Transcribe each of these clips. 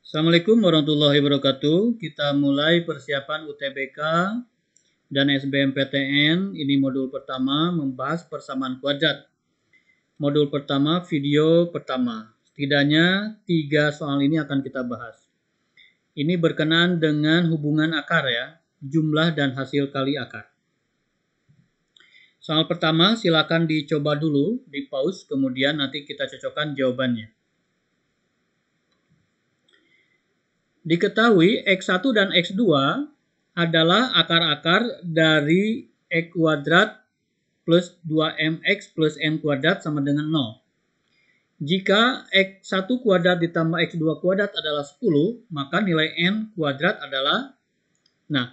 Assalamualaikum warahmatullahi wabarakatuh. Kita mulai persiapan UTBK dan SBMPTN. Ini modul pertama membahas persamaan kuadrat. Modul pertama, video pertama. Setidaknya 3 soal ini akan kita bahas. Ini berkenaan dengan hubungan akar ya, jumlah dan hasil kali akar. Soal pertama silakan dicoba dulu, di pause, kemudian nanti kita cocokkan jawabannya. Diketahui X1 dan X2 adalah akar-akar dari X kuadrat plus 2mx plus n kuadrat sama dengan 0. Jika X1 kuadrat ditambah X2 kuadrat adalah 10, maka nilai n kuadrat adalah... Nah,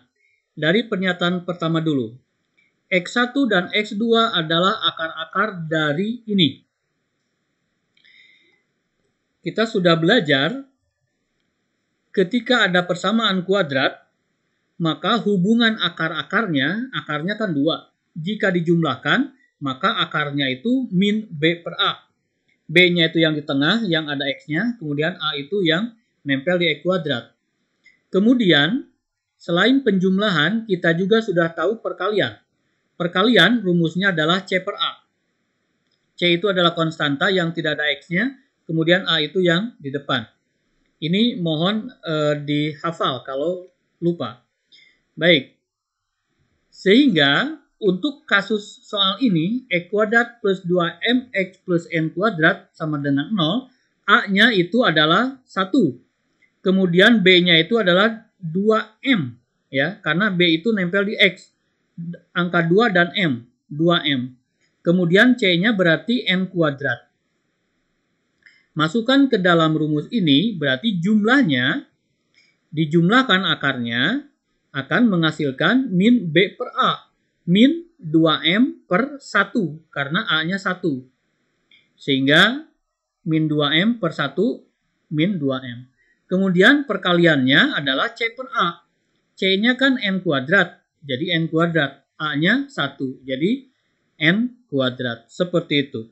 dari pernyataan pertama dulu. X1 dan X2 adalah akar-akar dari ini. Kita sudah belajar ketika ada persamaan kuadrat, maka hubungan akar-akarnya kan 2. Jika dijumlahkan, maka akarnya itu min B per A. B-nya itu yang di tengah, yang ada X-nya, kemudian A itu yang nempel di X kuadrat. Kemudian, selain penjumlahan, kita juga sudah tahu perkalian. Perkalian rumusnya adalah C per A. C itu adalah konstanta yang tidak ada X-nya, kemudian A itu yang di depan. Ini mohon dihafal kalau lupa. Baik. Sehingga untuk kasus soal ini, X kuadrat plus 2mx plus n kuadrat sama dengan 0. A-nya itu adalah 1. Kemudian B-nya itu adalah 2m. Ya, karena B itu nempel di X. Angka 2 dan M. 2m. Kemudian C-nya berarti n kuadrat. Masukkan ke dalam rumus ini, berarti jumlahnya, dijumlahkan akarnya, akan menghasilkan min B per A. Min 2M per 1, karena A-nya 1. Sehingga min 2M per 1, min 2M. Kemudian perkaliannya adalah C per A. C-nya kan N kuadrat, jadi N kuadrat. A-nya 1, jadi N kuadrat. Seperti itu.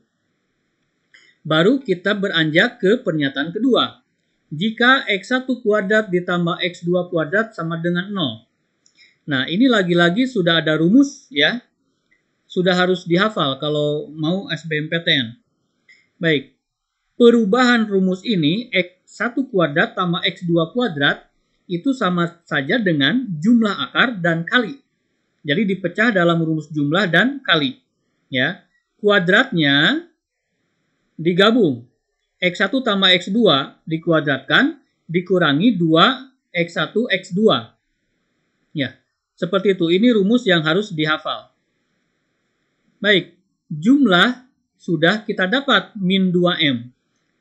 Baru kita beranjak ke pernyataan kedua. Jika X1 kuadrat ditambah X2 kuadrat sama dengan 0. Nah, ini lagi-lagi sudah ada rumus ya. Sudah harus dihafal kalau mau SBMPTN. Baik. Perubahan rumus ini X1 kuadrat tambah X2 kuadrat itu sama saja dengan jumlah akar dan kali. Jadi dipecah dalam rumus jumlah dan kali. Ya. Kuadratnya digabung. X1 tambah X2 dikuadratkan, dikurangi 2X1 X2. Ya, seperti itu. Ini rumus yang harus dihafal. Baik, jumlah sudah kita dapat min 2M.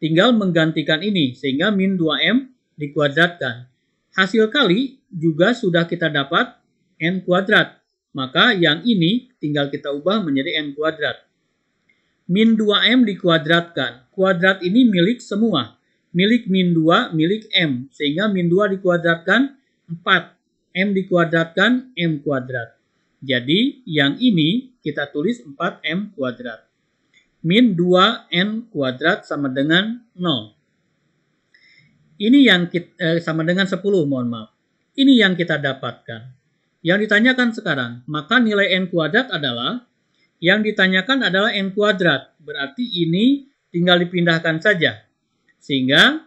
Tinggal menggantikan ini, sehingga min 2M dikuadratkan. Hasil kali juga sudah kita dapat N kuadrat. Maka yang ini tinggal kita ubah menjadi N kuadrat. Min 2M dikuadratkan. Kuadrat ini milik semua. Milik min 2, milik M. Sehingga min 2 dikuadratkan 4. M dikuadratkan M kuadrat. Jadi yang ini kita tulis 4M kuadrat. Min 2N kuadrat sama dengan 0. Ini yang sama dengan 10, mohon maaf. Ini yang kita dapatkan. Yang ditanyakan sekarang, maka nilai N kuadrat adalah... Yang ditanyakan adalah N kuadrat. Berarti ini tinggal dipindahkan saja. Sehingga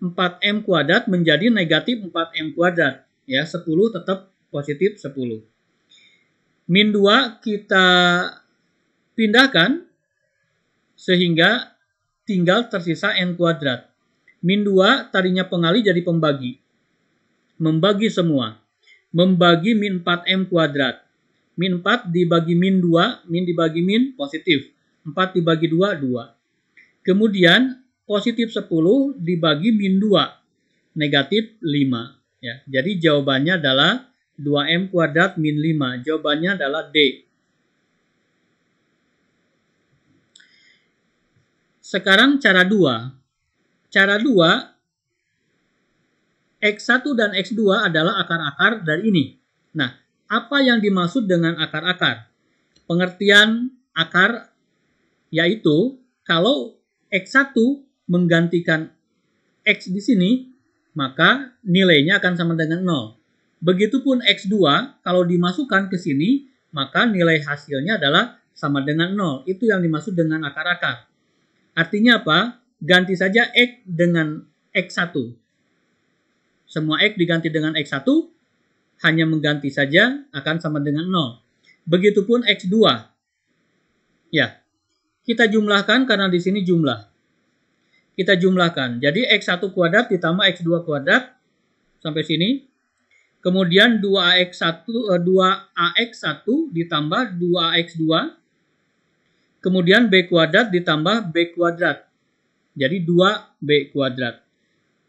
4M kuadrat menjadi negatif 4M kuadrat. Ya, 10 tetap positif 10. Min 2 kita pindahkan. Sehingga tinggal tersisa N kuadrat. Min 2 tadinya pengali jadi pembagi. Membagi semua. Membagi min 4M kuadrat. Min 4 dibagi min 2, min dibagi min positif. 4 dibagi 2, 2. Kemudian positif 10 dibagi min 2, negatif 5. Ya, jadi jawabannya adalah 2M kuadrat min 5. Jawabannya adalah D. Sekarang cara 2. Cara 2, X1 dan X2 adalah akar-akar dari ini. Nah, apa yang dimaksud dengan akar-akar? Pengertian akar yaitu kalau X1 menggantikan X di sini, maka nilainya akan sama dengan 0. Begitupun X2, kalau dimasukkan ke sini, maka nilai hasilnya adalah sama dengan 0. Itu yang dimaksud dengan akar-akar. Artinya apa? Ganti saja X dengan X1. Semua X diganti dengan X1, hanya mengganti saja akan sama dengan 0. Begitupun X2. Ya, kita jumlahkan karena di sini jumlah. Kita jumlahkan. Jadi X1 kuadrat ditambah X2 kuadrat sampai sini. Kemudian 2AX1 ditambah 2AX2. Kemudian B kuadrat ditambah B kuadrat. Jadi 2B kuadrat.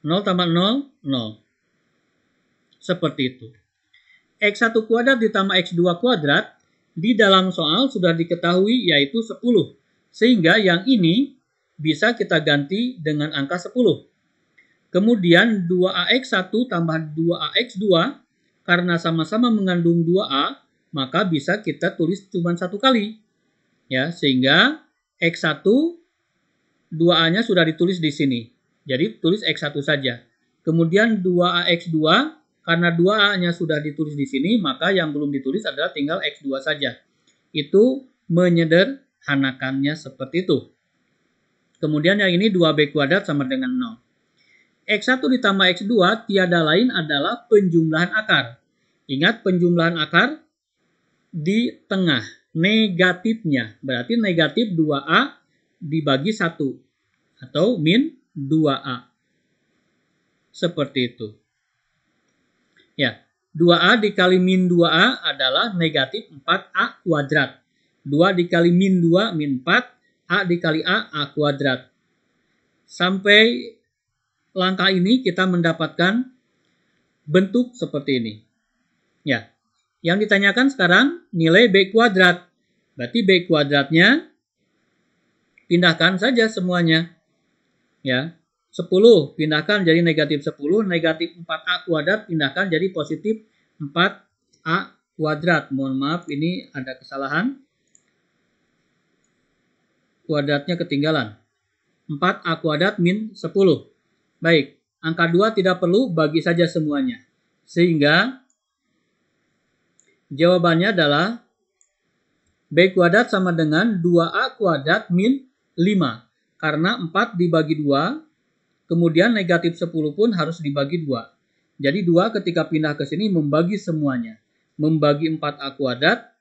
0 tambah 0, 0. Seperti itu. X1 kuadrat ditambah X2 kuadrat di dalam soal sudah diketahui yaitu 10. Sehingga yang ini bisa kita ganti dengan angka 10. Kemudian 2AX1 tambah 2AX2 karena sama-sama mengandung 2A, maka bisa kita tulis cuma satu kali. Ya, sehingga X1 2A-nya sudah ditulis di sini. Jadi tulis X1 saja. Kemudian 2AX2 karena 2A-nya sudah ditulis di sini, maka yang belum ditulis adalah tinggal X2 saja. Itu menyederhanakannya seperti itu. Kemudian yang ini 2B kuadrat sama dengan 0. X1 ditambah X2 tiada lain adalah penjumlahan akar. Ingat penjumlahan akar di tengah negatifnya. Berarti negatif 2A dibagi 1. Atau min 2A. Seperti itu. Ya, 2A dikali min 2A adalah negatif 4A kuadrat. 2 dikali min 2, min 4. A dikali A kuadrat. Sampai langkah ini kita mendapatkan bentuk seperti ini. Ya, yang ditanyakan sekarang nilai B kuadrat. Berarti B kuadratnya pindahkan saja semuanya. Ya, 10 pindahkan jadi negatif 10, negatif 4A kuadrat pindahkan jadi positif 4A kuadrat. Mohon maaf ini ada kesalahan. Kuadratnya ketinggalan. 4A kuadrat min 10. Baik, angka 2 tidak perlu, bagi saja semuanya. Sehingga jawabannya adalah B kuadrat sama dengan 2A kuadrat min 5. Karena 4 dibagi 2, kemudian negatif 10 pun harus dibagi 2. Jadi 2 ketika pindah ke sini membagi semuanya. Membagi 4A kuadrat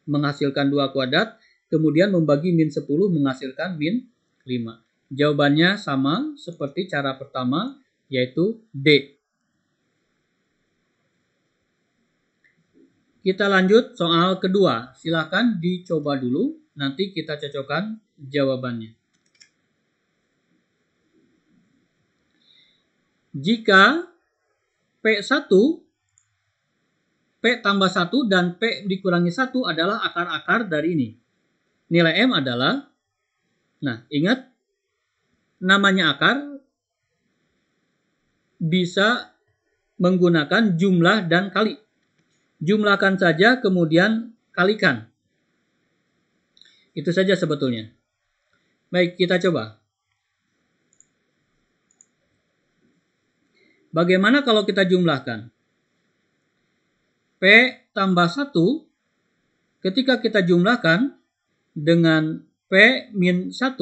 menghasilkan 2 kuadrat, kemudian membagi min 10 menghasilkan min 5. Jawabannya sama seperti cara pertama, yaitu D. Kita lanjut soal kedua. Silakan dicoba dulu, nanti kita cocokkan jawabannya. Jika P1, P tambah 1 dan P dikurangi 1 adalah akar-akar dari ini. Nilai M adalah, nah ingat, namanya akar bisa menggunakan jumlah dan kali. Jumlahkan saja kemudian kalikan. Itu saja sebetulnya. Baik, kita coba. Bagaimana kalau kita jumlahkan? P tambah 1 ketika kita jumlahkan dengan P min 1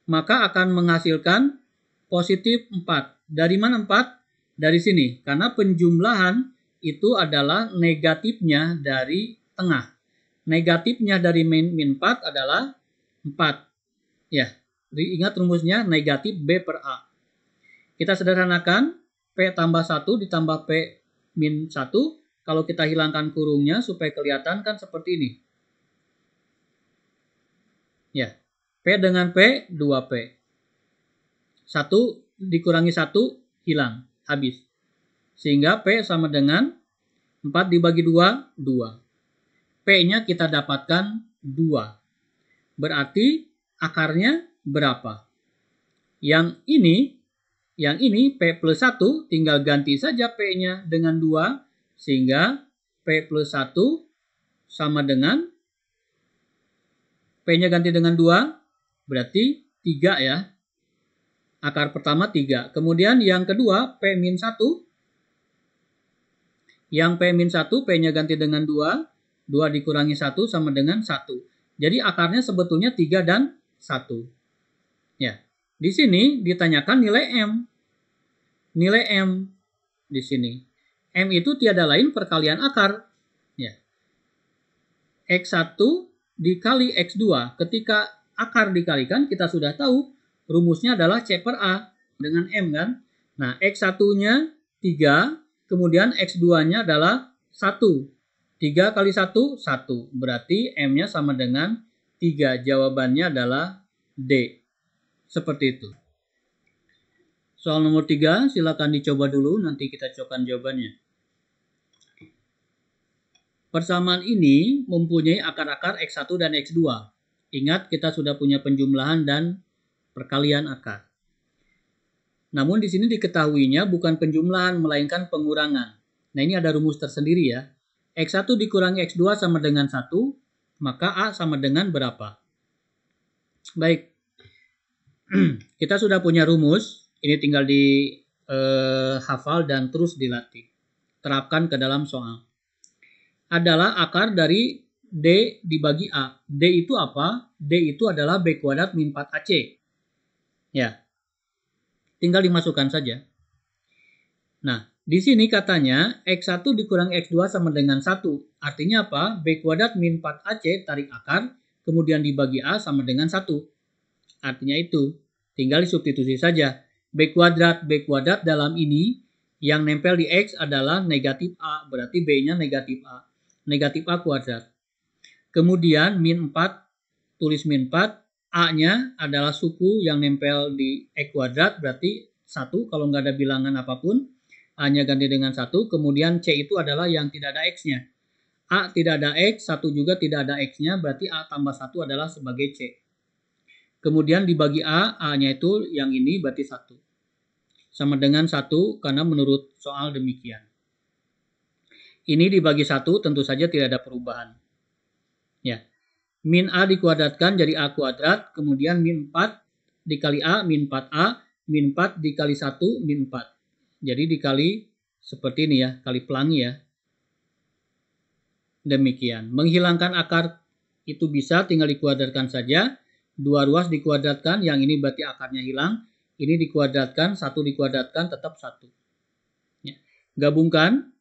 maka akan menghasilkan positif 4. Dari mana 4? Dari sini. Karena penjumlahan itu adalah negatifnya dari tengah. Negatifnya dari min 4 adalah 4. Ya, ingat rumusnya negatif B per A. Kita sederhanakan. P tambah 1 ditambah P min 1. Kalau kita hilangkan kurungnya supaya kelihatan kan seperti ini. Ya. P dengan P, 2P. 1 dikurangi 1, hilang, habis. Sehingga P sama dengan 4 dibagi 2, 2. P-nya kita dapatkan 2. Berarti akarnya berapa? Yang ini P plus 1, tinggal ganti saja P-nya dengan 2. Sehingga P plus 1 sama dengan, P-nya ganti dengan 2. Berarti 3 ya. Akar pertama 3. Kemudian yang kedua P-1. Yang P-1, P-nya ganti dengan 2. 2 dikurangi 1 sama dengan 1. Jadi akarnya sebetulnya 3 dan 1. Ya. Di sini ditanyakan nilai M. Nilai M di sini. M itu tiada lain perkalian akar. Ya. X1 dikali X2. Ketika akar dikalikan, kita sudah tahu rumusnya adalah C per A dengan M kan. Nah, X1-nya 3, kemudian X2-nya adalah 1. 3 kali 1, 1. Berarti M-nya sama dengan 3. Jawabannya adalah D. Seperti itu. Soal nomor 3, silakan dicoba dulu, nanti kita cocokkan jawabannya. Persamaan ini mempunyai akar-akar X1 dan X2. Ingat, kita sudah punya penjumlahan dan perkalian akar. Namun di sini diketahuinya bukan penjumlahan, melainkan pengurangan. Nah, ini ada rumus tersendiri ya. X1 dikurangi X2 sama dengan 1, maka A sama dengan berapa? Baik, kita sudah punya rumus. Ini tinggal dihafal dan terus dilatih. Terapkan ke dalam soal. Adalah akar dari D dibagi A. D itu apa? D itu adalah B kuadrat min 4AC. Ya, tinggal dimasukkan saja. Nah, di sini katanya X1 dikurangi X2 sama dengan 1. Artinya apa? B kuadrat min 4AC tarik akar, kemudian dibagi A sama dengan 1. Artinya itu. Tinggal disubstitusi saja. B kuadrat dalam ini yang nempel di X adalah negatif A. Berarti B-nya negatif A. Negatif A kuadrat. Kemudian min 4, tulis min 4. A-nya adalah suku yang nempel di X kuadrat, berarti 1 kalau nggak ada bilangan apapun. A-nya ganti dengan 1. Kemudian C itu adalah yang tidak ada X-nya. A tidak ada X, 1 juga tidak ada X-nya, berarti A tambah 1 adalah sebagai C. Kemudian dibagi A, A-nya itu yang ini berarti 1. Sama dengan 1 karena menurut soal demikian. Ini dibagi 1 tentu saja tidak ada perubahan. Ya. Min A dikuadratkan jadi A kuadrat, kemudian min 4 dikali A, min 4A, min 4 dikali 1, min 4. Jadi dikali seperti ini ya, kali pelangi ya. Demikian. Menghilangkan akar itu bisa, tinggal dikuadratkan saja. 2 ruas dikuadratkan, yang ini berarti akarnya hilang. Ini dikuadratkan, 1 dikuadratkan, tetap 1. Ya. Gabungkan,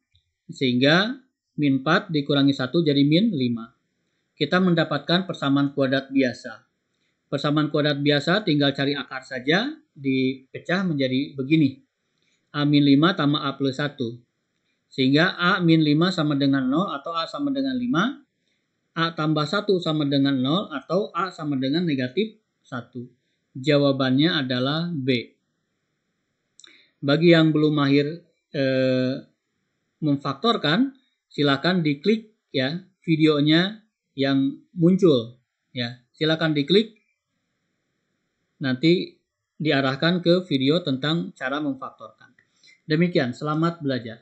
sehingga min 4 dikurangi 1 jadi min 5. Kita mendapatkan persamaan kuadrat biasa. Persamaan kuadrat biasa tinggal cari akar saja, dipecah menjadi begini. A min 5 tambah A plus 1. Sehingga A min 5 sama dengan 0 atau A sama dengan 5. A tambah 1 sama dengan 0 atau A sama dengan negatif 1. Jawabannya adalah B. Bagi yang belum mahir memfaktorkan, silakan diklik ya videonya yang muncul ya. Silakan diklik, nanti diarahkan ke video tentang cara memfaktorkan. Demikian, selamat belajar.